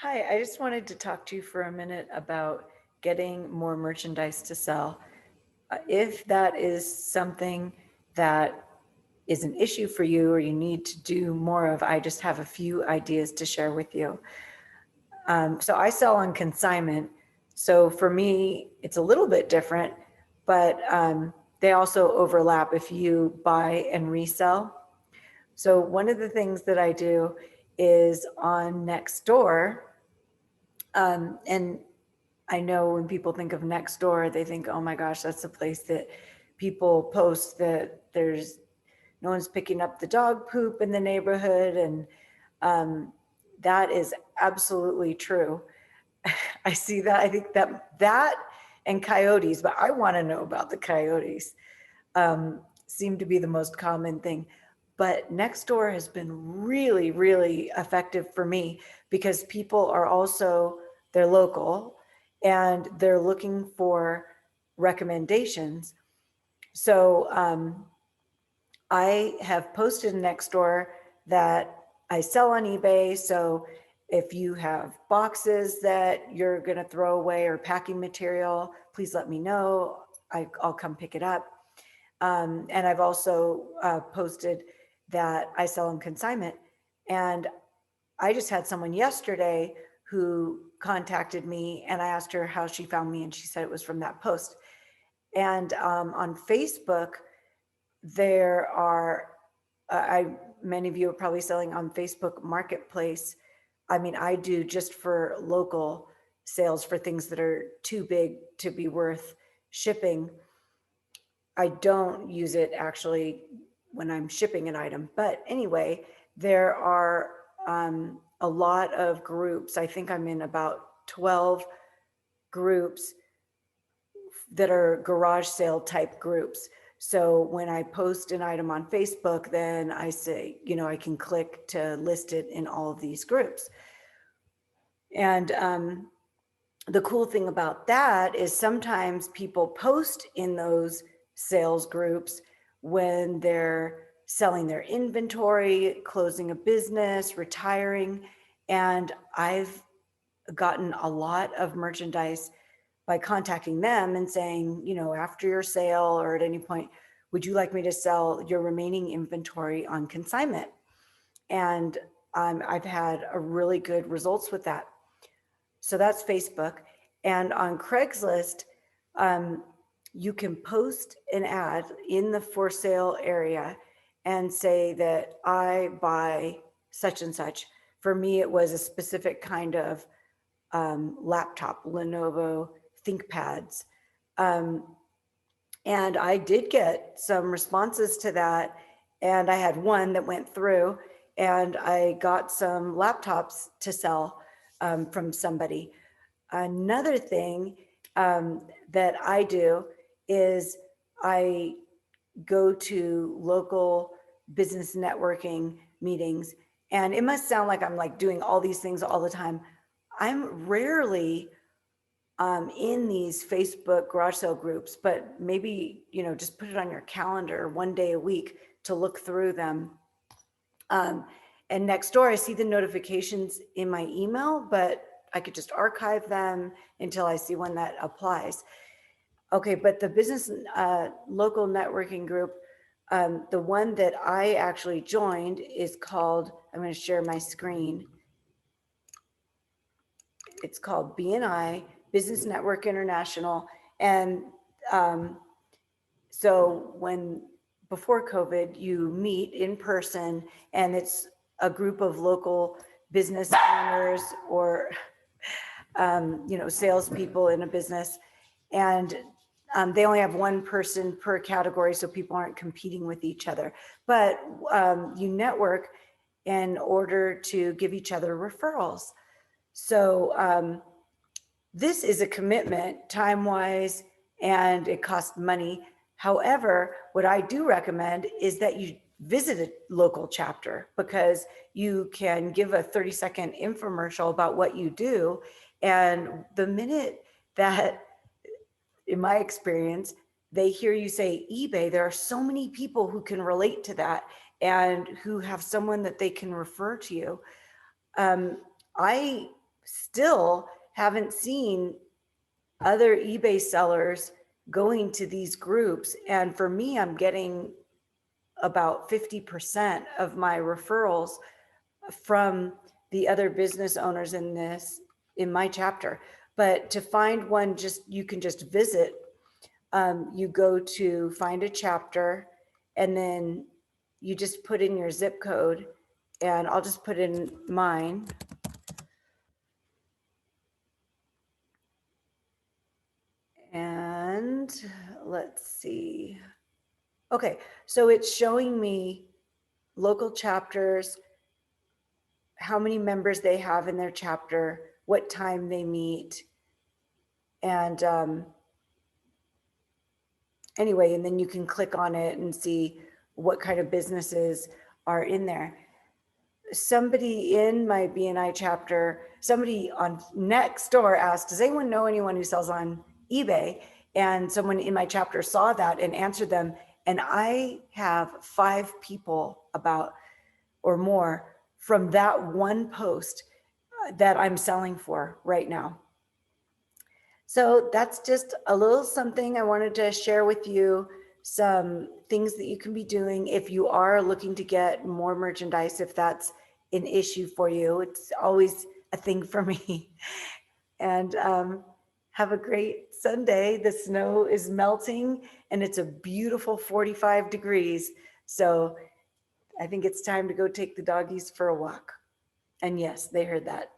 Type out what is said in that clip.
Hi, I just wanted to talk to you for a minute about getting more merchandise to sell. If that is something that is an issue for you or you need to do more of, I just have a few ideas to share with you. So I sell on consignment. So for me, it's a little bit different, but they also overlap if you buy and resell. So one of the things that I do is on Nextdoor, and I know when people think of Nextdoor, they think, oh my gosh, that's the place that people post that there's no one's picking up the dog poop in the neighborhood. And um, that is absolutely true. I see that. I think that and coyotes, but I want to know about the coyotes, seem to be the most common thing. But Nextdoor has been really, really effective for me because people are also, they're local and they're looking for recommendations. So I have posted next door that I sell on eBay. So if you have boxes that you're going to throw away or packing material, please let me know. I'll come pick it up. And I've also posted that I sell on consignment. And I just had someone yesterday who contacted me and I asked her how she found me, and she said it was from that post. And on Facebook, there are, many of you are probably selling on Facebook Marketplace. I mean, I do just for local sales for things that are too big to be worth shipping. I don't use it actually when I'm shipping an item. But anyway, there are a lot of groups. I think I'm in about 12 groups that are garage sale type groups. So when I post an item on Facebook, then I say, I can click to list it in all of these groups. And the cool thing about that is sometimes people post in those sales groups when they're selling their inventory, closing a business, retiring. And I've gotten a lot of merchandise by contacting them and saying, after your sale or at any point, would you like me to sell your remaining inventory on consignment? And I've had a really good results with that. So that's Facebook. And on Craigslist, um, you can post an ad in the for sale area and say that I buy such and such. For me, it was a specific kind of laptop, Lenovo ThinkPads. Um, and I did get some responses to that. And I had one that went through, and I got some laptops to sell from somebody. Another thing that I do is I go to local business networking meetings. And it must sound like I'm like doing all these things all the time. I'm rarely in these Facebook garage sale groups, but maybe, just put it on your calendar one day a week to look through them. Um, and next door, I see the notifications in my email, but I could just archive them until I see when that applies. Okay, but the business local networking group, the one that I actually joined is called, I'm going to share my screen. It's called BNI, Business Network International. And um, so before COVID, you meet in person, and it's a group of local business owners or salespeople in a business. And they only have one person per category, so people aren't competing with each other. But you network in order to give each other referrals. So this is a commitment time-wise, and it costs money. However, what I do recommend is that you visit a local chapter, because you can give a 30-second infomercial about what you do. And the minute that, in my experience, they hear you say eBay, there are so many people who can relate to that and who have someone that they can refer to you. I still haven't seen other eBay sellers going to these groups. And for me, I'm getting about 50% of my referrals from the other business owners in my chapter. But to find one, you can just visit. You go to find a chapter, and then you just put in your zip code, and I'll just put in mine. And let's see. Okay, so it's showing me local chapters, how many members they have in their chapter, what time they meet. And anyway, and then you can click on it and see what kind of businesses are in there. Somebody in my BNI chapter, somebody on Nextdoor asked, does anyone know anyone who sells on eBay? And someone in my chapter saw that and answered them. And I have 5 people about or more from that one post that I'm selling for right now. So that's just a little something I wanted to share with you, some things that you can be doing if you are looking to get more merchandise, if that's an issue for you. It's always a thing for me. And have a great Sunday. The snow is melting and it's a beautiful 45 degrees. So I think it's time to go take the doggies for a walk. And yes, they heard that.